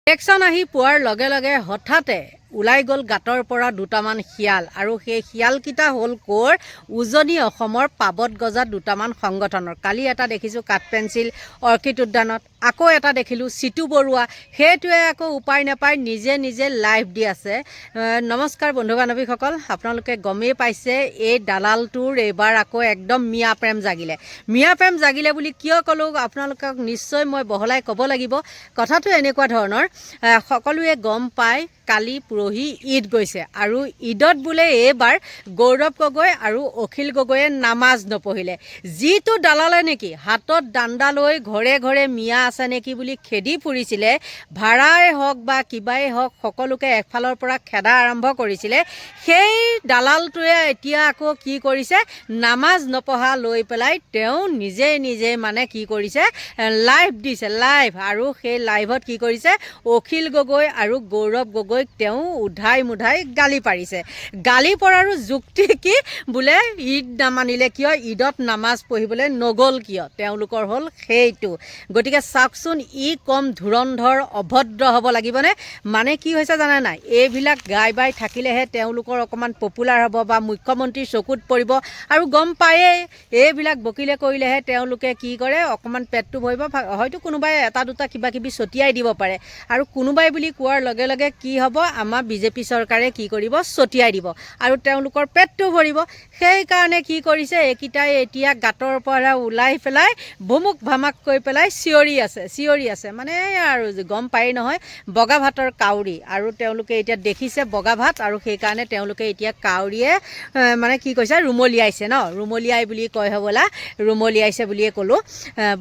Election আহি পোৱাৰ লগে লগে হঠাতে ওলাই গ'ল গাঁতৰ পৰা দুটামান শিয়াল আৰু সেই শিয়ালকেইটা হ'ল ক'ৰ উজনি অসমৰ পাবত গজা দুটামান সংগঠনৰ। কালি এটা দেখিছোঁ কাঠ পেঞ্চিল অৰ্কিড উদ্যানত, আকৌ এটা দেখিলোঁ চিটু বৰুৱা, সেইটোৱে আকৌ উপায় নাপায় নিজে নিজে লাইভ দি আছে। নমস্কাৰ বন্ধু বান্ধৱীসকল, আপোনালোকে গমেই পাইছে এই দালালটোৰ এইবাৰ আকৌ একদম মিয়া প্ৰেম জাগিলে। মিয়া প্ৰেম জাগিলে বুলি কিয় ক'লোঁ আপোনালোকক নিশ্চয় মই বহলাই ক'ব লাগিব। কথাটো এনেকুৱা ধৰণৰ, সকলোৱে গম পায় কালি পৰহি ঈদ গৈছে আৰু ঈদত বোলে এইবাৰ গৌৰৱ গগৈ আৰু অখিল গগৈয়ে নামাজ নপঢ়িলে। যিটো দালালে নেকি হাতত দাণ্ডা লৈ ঘৰে ঘৰে মিয়া আছে নেকি বুলি খেদি ফুৰিছিলে, ভাড়াই হওক বা কিবাই হওক সকলোকে একফালৰ পৰা খেদা আৰম্ভ কৰিছিলে, সেই দালালটোৱে এতিয়া আকৌ কি কৰিছে, নামাজ নপঢ়া লৈ পেলাই তেওঁ নিজে নিজে মানে কি কৰিছে, লাইভ দিছে লাইভ। আৰু সেই লাইভত কি কৰিছে, অখিল গগৈ আৰু গৌৰৱ গগৈক তেওঁ উধাই মুধাই গালি পাৰিছে। গালি পৰাৰো যুক্তি কি, বোলে ঈদ নামানিলে কিয়, ঈদত নামাজ পঢ়িবলৈ নগ'ল কিয়, তেওঁলোকৰ হ'ল সেইটো। গতিকে চাওকচোন ই কম ধুৰন্ধৰ অভদ্ৰ হ'ব লাগিবনে? মানে কি হৈছে জানে নাই, এইবিলাক গাই বাই থাকিলেহে তেওঁলোকৰ অকণমান পপুলাৰ হ'ব বা মুখ্যমন্ত্ৰীৰ চকুত পৰিব। আৰু গম পায়েই এইবিলাক বকিলে কৰিলেহে তেওঁলোকে কি কৰে, অকণমান পেটটো ভৰিব, হয়তো কোনোবাই এটা দুটা কিবা কিবি ছটিয়াই দিব পাৰে। আৰু কোনোবাই বুলি কোৱাৰ লগে লগে কি হ'ব, আমাৰ বিজেপি চৰকাৰে কি কৰিব, ছটিয়াই দিব আৰু তেওঁলোকৰ পেটটো ভৰিব। সেইকাৰণে কি কৰিছে, এইকেইটাই এতিয়া গাঁতৰ পৰা ওলাই পেলাই ভুমুক ভামাক কৈ পেলাই চিঞৰি আছে মানে আৰু গম পায়েই নহয়, বগা ভাতৰ কাউৰী। আৰু তেওঁলোকে এতিয়া দেখিছে বগা ভাত, আৰু সেইকাৰণে তেওঁলোকে এতিয়া কাউৰীয়ে মানে কি কৈছে, ৰুমলিয়াইছে ন, ৰুমলিয়াই বুলি কয় হ'বলা, ৰুমলিয়াইছে বুলিয়ে ক'লোঁ।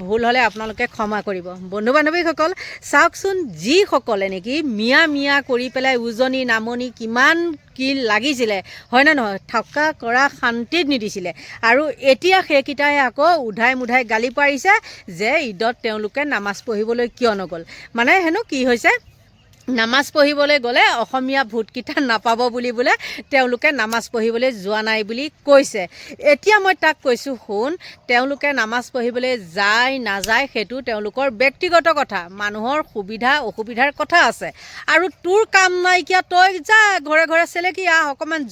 ভুল হ'লে আপোনালোকে ক্ষমা কৰিব। বন্ধু বান্ধৱীসকল চাওকচোন, যিসকলে নেকি মিয়া মিয়া কৰি পেলাই উজনি নামনি কিমান কি লাগিছিলে হয়নে নহয়, থকা কৰা শান্তিত নিদিছিলে, আৰু এতিয়া সেইকেইটাই আকৌ উধাই মুধাই গালি পাৰিছে যে ঈদত তেওঁলোকে নামাজ পঢ়িবলৈ কিয় নগ'ল। মানে হেনো কি হৈছে, নামাজ পঢ়িবলৈ গ'লে অসমীয়া ভোটকেইটা নাপাব বুলি বোলে তেওঁলোকে নামাজ পঢ়িবলৈ যোৱা নাই বুলি কৈছে। এতিয়া মই তাক কৈছোঁ, শুন, তেওঁলোকে নামাজ পঢ়িবলৈ যায় নাযায় সেইটো তেওঁলোকৰ ব্যক্তিগত কথা, মানুহৰ সুবিধা অসুবিধাৰ কথা আছে। আৰু তোৰ কাম নাইকিয়া, তই যা ঘৰে ঘৰে চেলেকি আহ, অকণমান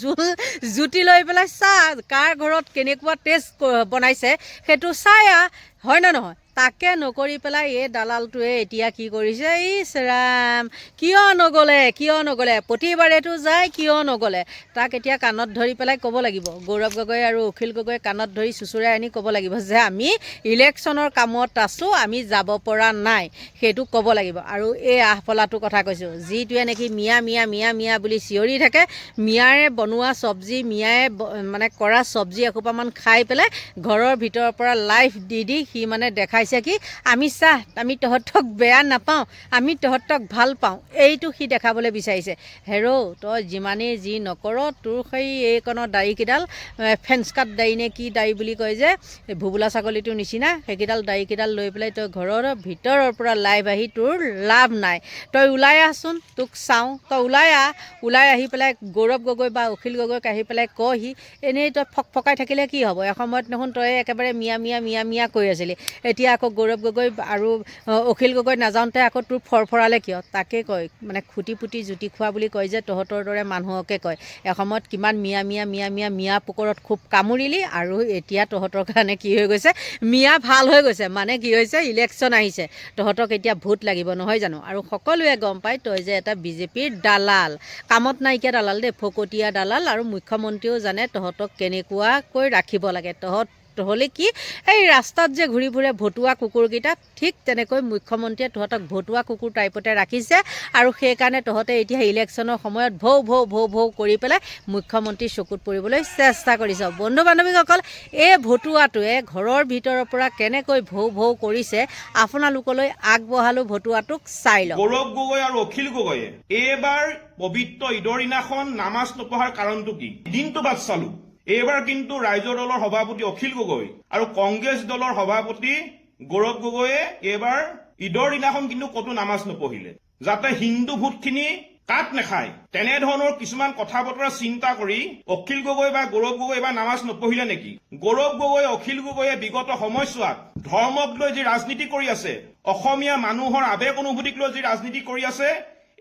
জুতি লৈ পেলাই চা কাৰ ঘৰত কেনেকুৱা টেষ্ট বনাইছে সেইটো চাই আহ, হয় নে নহয়। তাকে নকৰি পেলাই এই দালালটোৱে এতিয়া কি কৰিছে, ইছ ৰাম কিয় নগ'লে, প্ৰতিবাৰেতো যায় কিয় নগ'লে। তাক এতিয়া কাণত ধৰি পেলাই ক'ব লাগিব, গৌৰৱ গগৈ আৰু অখিল গগৈ কাণত ধৰি চুচুৰাই আনি ক'ব লাগিব যে আমি ইলেকশ্যনৰ কামত আছোঁ, আমি যাব পৰা নাই, সেইটো ক'ব লাগিব। আৰু এই আহপলাটোৰ কথা কৈছোঁ, যিটোৱে নেকি মিয়া মিয়া মিয়া মিয়া বুলি চিঞৰি থাকে, মিয়াৰে বনোৱা চব্জি, মিয়াই মানে কৰা চব্জি এসোপামান খাই পেলাই ঘৰৰ ভিতৰৰ পৰা লাইভ দি সি মানে দেখাইছে কি, আমি চাহ, আমি তহঁতক বেয়া নাপাওঁ, আমি তহঁতক ভাল পাওঁ, এইটো সি দেখাবলৈ বিচাৰিছে। হেৰৌ তই যিমানেই যি নকৰ, তোৰ সেই এইকণৰ দাড়িকেইডাল ফেন্স কাট দাড়ি নে কি দাড়ি বুলি কয় যে, ভুবুলা ছাগলীটোৰ নিচিনা, সেইকেইডাল দাড়িকেইডাল লৈ পেলাই তই ঘৰৰ ভিতৰৰ পৰা লাইভ আহি তোৰ লাভ নাই। তই ওলাই আহচোন, তোক চাওঁ, তই ওলাই আহি পেলাই গৌৰৱ গগৈ বা অখিল গগৈক আহি পেলাই কহি, এনেই তই ফকফকাই থাকিলে কি হ'ব, এসময়ত দেখোন তই একেবাৰে মিয়া মিয়া মিয়া মিয়া কৈ আছিলি, এতিয়া আকৌ গৌৰৱ গগৈ আৰু অখিল গগৈ নাযাওঁতে আকৌ তোৰ ফৰফৰালে কিয়। তাকে কয় মানে খুটি পুটি জুতি খোৱা বুলি কয় যে, তহঁতৰ দৰে মানুহকে কয়, এসময়ত কিমান মিয়া মিয়া মিয়া মিয়া মিয়া পোকৰত খুব কামুৰিলি, আৰু এতিয়া তহঁতৰ কাৰণে কি হৈ গৈছে, মিয়া ভাল হৈ গৈছে। মানে কি হৈছে, ইলেকশ্যন আহিছে, তহঁতক এতিয়া ভোট লাগিব নহয় জানো। আৰু সকলোৱে গম পায় তই যে এটা বিজেপিৰ দালাল, কামত নাইকিয়া দালাল দেই, ফকটীয়া দালাল। আৰু মুখ্যমন্ত্ৰীয়েও জানে তহঁতক কেনেকুৱাকৈ ৰাখিব লাগে। হ'লে কি, এই ৰাস্তাত যে ঘূৰি ফুৰে ভতুৱা কুকুৰকেইটা, ঠিক তেনেকৈ মুখ্যমন্ত্ৰীয়ে তহঁতক ভতুৱা কুকুৰ টাইপতে ৰাখিছে। আৰু সেইকাৰণে তহঁতে এতিয়া ইলেকশ্যনৰ সময়ত ভৌ ভৌ ভৌ ভৌ কৰি পেলাই মুখ্যমন্ত্ৰীৰ চকুত পৰিবলৈ চেষ্টা কৰিছ। বন্ধু বান্ধৱীসকল, এই ভতুৱাটোৱে ঘৰৰ ভিতৰৰ পৰা কেনেকৈ ভৌ ভৌ কৰিছে আপোনালোকলৈ আগবঢ়ালোঁ, ভতুৱাটোক চাই লওক। গৌৰৱ গগৈ আৰু অখিল গগৈয়ে এইবাৰ পবিত্ৰ ঈদৰ দিনাখন নামাজ নপঢ়াৰ কাৰণটো কি, দিনটো বাদ চালো। এইবাৰ কিন্তু ৰাইজৰ দলৰ সভাপতি অখিল গগৈ আৰু কংগ্ৰেছ দলৰ সভাপতি গৌৰৱ গগৈয়ে এইবাৰ ঈদৰ দিনাখন কিন্তু ক'তো নামাজ নপঢ়িলে, যাতে হিন্দু ভোটখিনি কাট নাখায় তেনেধৰণৰ কিছুমান কথা বতৰা চিন্তা কৰি অখিল গগৈ বা গৌৰৱ গগৈ এবাৰ নামাজ নপঢ়িলে নেকি? গৌৰৱ গগৈ অখিল গগৈয়ে বিগত সময়ছোৱাত ধৰ্মক লৈ যি ৰাজনীতি কৰি আছে, অসমীয়া মানুহৰ আৱেগ অনুভূতিক লৈ যি ৰাজনীতি কৰি আছে,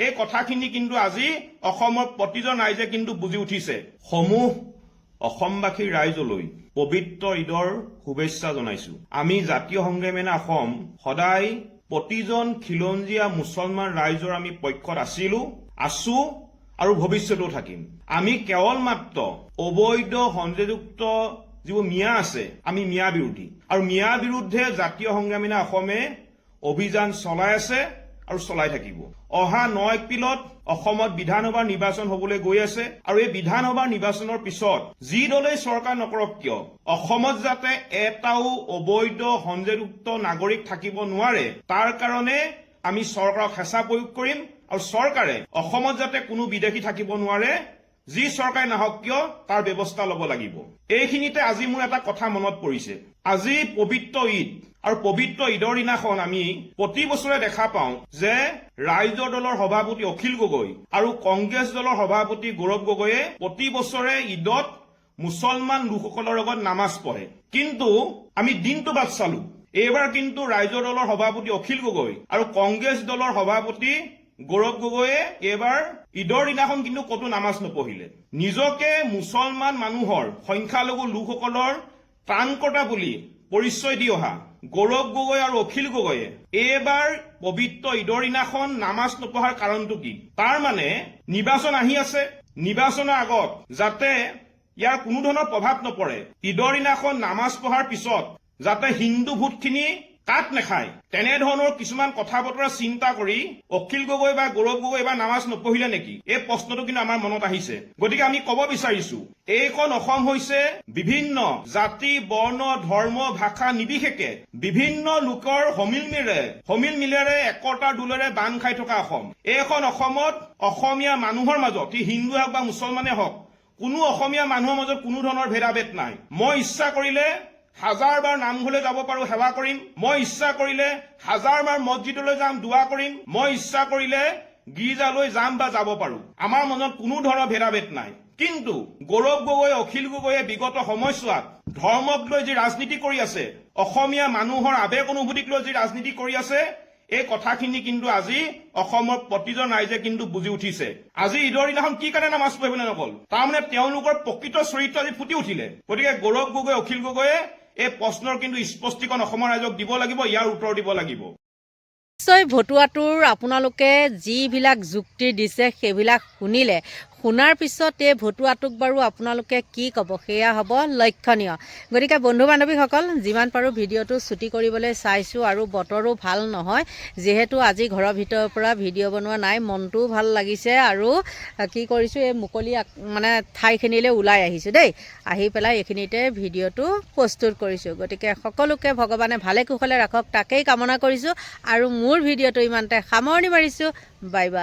এই কথাখিনি কিন্তু আজি অসমৰ প্ৰতিজন ৰাইজে কিন্তু বুজি উঠিছে। সমূহ অসমবাসী ৰাইজলৈ পবিত্ৰ ঈদৰ শুভেচ্ছা জনাইছো। আমি জাতীয় সংগ্ৰামী অসম সদায় প্ৰতিজন খিলঞ্জীয়া মুছলমান ৰাইজৰ আমি পক্ষত আছো আৰু ভৱিষ্যতেও থাকিম। আমি কেৱল মাত্ৰ অবৈধ সংযোগযুক্ত যিবোৰ মিয়া আছে, আমি মিয়া বিৰোধী, আৰু মিয়া বিৰুদ্ধে জাতীয় সংগ্ৰামী অসমে অভিযান চলাই আছে আৰু চলাই থাকিব। অহা 9 এপ্ৰিলত অসমত বিধানসভাৰ নিৰ্বাচন হবলৈ গৈ আছে, আৰু এই বিধানসভাৰ নিৰ্বাচনৰ পিছত যি দলেই চৰকাৰ নকৰক কিয় অসমত যাতে এটাও অবৈধ সংযোগযুক্ত নাগৰিক থাকিব নোৱাৰে, তাৰ কাৰণে আমি চৰকাৰক হেঁচা প্ৰয়োগ কৰিম, আৰু চৰকাৰে অসমত যাতে কোনো বিদেশী থাকিব নোৱাৰে, যি চৰকাৰে নাহক কিয় তাৰ ব্যৱস্থা ল'ব লাগিব। এইখিনিতে আজি মোৰ এটা কথা মনত পৰিছে। আজি পবিত্ৰ ঈদ, আৰু পবিত্ৰ ঈদৰ দিনাখন আমি প্ৰতি বছৰে দেখা পাওঁ যে ৰাইজৰ দলৰ সভাপতি অখিল গগৈ আৰু কংগ্ৰেছ দলৰ সভাপতি গৌৰৱ গগৈয়ে প্ৰতি বছৰে ঈদত মুছলমান লোকসকলৰ লগত নামাজ পঢ়ে। কিন্তু আমি দিনটো বাদ চালো, এইবাৰ কিন্তু ৰাইজৰ দলৰ সভাপতি অখিল গগৈ আৰু কংগ্ৰেছ দলৰ সভাপতি গৌৰৱ গগৈয়ে এইবাৰ ঈদৰ দিনাখন কিন্তু ক'তো নামাজ নপঢ়িলে। নিজকে মুছলমান মানুহৰ সংখ্যালঘু লোকসকলৰ ত্ৰাণকৰ্তা বুলি পৰিচয় দি অহা গৌৰৱ গগৈ আৰু অখিল গগৈয়ে এইবাৰ পবিত্ৰ ঈদৰ দিনাখন নামাজ নপঢ়াৰ কাৰণটো কি? তাৰ মানে নিৰ্বাচন আহি আছে, নিৰ্বাচনৰ আগত যাতে ইয়াৰ কোনো ধৰণৰ প্ৰভাৱ নপৰে, ঈদৰ দিনাখন নামাজ পঢ়াৰ পিছত যাতে হিন্দু ভোটখিনি কাট নাখায়, তেনেধৰণৰ কিছুমান কথা বতৰা চিন্তা কৰি অখিল গগৈ বা গৌৰৱ গগৈ এবাৰ নামাজ নপঢ়িলে নেকি? এই প্ৰশ্নটো কিন্তু আমাৰ মনত আহিছে। গতিকে আমি ক'ব বিচাৰিছো, এইখন অসম হৈছে বিভিন্ন জাতি, বৰ্ণ, ধৰ্ম, ভাষা নিৰ্বিশেষে বিভিন্ন লোকৰ সমিল মিলেৰে একতাৰ দোলেৰে বান্ধ খাই থকা অসম। এইখন অসমত অসমীয়া মানুহৰ মাজত, ই হিন্দু হওক বা মুছলমানে হওক, কোনো অসমীয়া মানুহৰ মাজত কোনো ধৰণৰ ভেদাভেদ নাই। মই ইচ্ছা কৰিলে 1000বাৰ নামঘৰলৈ যাব পাৰো, সেৱা কৰিম। মই ইচ্ছা কৰিলে 1000বাৰ মছজিদলৈ যাম, দোৱা কৰিম। মই ইচ্ছা কৰিলে গীৰ্জালৈ যাম বা যাব পাৰো। আমাৰ মনত কোনো ধৰণৰ ভেদাভেদ নাই। কিন্তু গৌৰৱ গগৈ, অখিল গগৈয়ে বিগত সময়ছোৱাত ধৰ্মক লৈ যি ৰাজনীতি কৰি আছে, অসমীয়া মানুহৰ আৱেগ অনুভূতিক লৈ যি ৰাজনীতি কৰি আছে, এই কথাখিনি কিন্তু আজি অসমৰ প্ৰতিজন ৰাইজে কিন্তু বুজি উঠিছে। আজি ঈদৰ দিনাখন কি কাৰণে নামাজ পঢ়িবলৈ নগ'ল, তাৰমানে তেওঁলোকৰ প্ৰকৃত চৰিত্ৰ আজি ফুটি উঠিলে। গতিকে গৌৰৱ গগৈ, অখিল গগৈয়ে এই প্ৰশ্নৰ কিন্তু স্পষ্টীকৰণ অসমৰ ৰাইজক দিব লাগিব, ইয়াৰ উত্তৰ দিব লাগিব। নিশ্চয় ভতুৱাটোৰ আপোনালোকে যিবিলাক যুক্তি দিছে সেইবিলাক শুনাৰ পিছত এই ভতুৱাটোক বাৰু আপোনালোকে কি ক'ব সেয়া হ'ব লক্ষণীয়। গতিকে বন্ধু বান্ধৱীসকল, যিমান পাৰোঁ ভিডিঅ'টো ছুটি কৰিবলৈ চাইছোঁ, আৰু বতৰো ভাল নহয়, যিহেতু আজি ঘৰৰ ভিতৰৰ পৰা ভিডিঅ' বনোৱা নাই, মনটোও ভাল লাগিছে, আৰু কি কৰিছোঁ, এই মুকলি ঠাইখিনিলৈ ওলাই আহিছোঁ দেই, আহি পেলাই এইখিনিতে ভিডিঅ'টো প্ৰস্তুত কৰিছোঁ। গতিকে সকলোকে ভগৱানে ভালে কুশলে ৰাখক, তাকেই কামনা কৰিছোঁ, আৰু মোৰ ভিডিঅ'টো ইমানতে সামৰণি মাৰিছোঁ। Bye bye.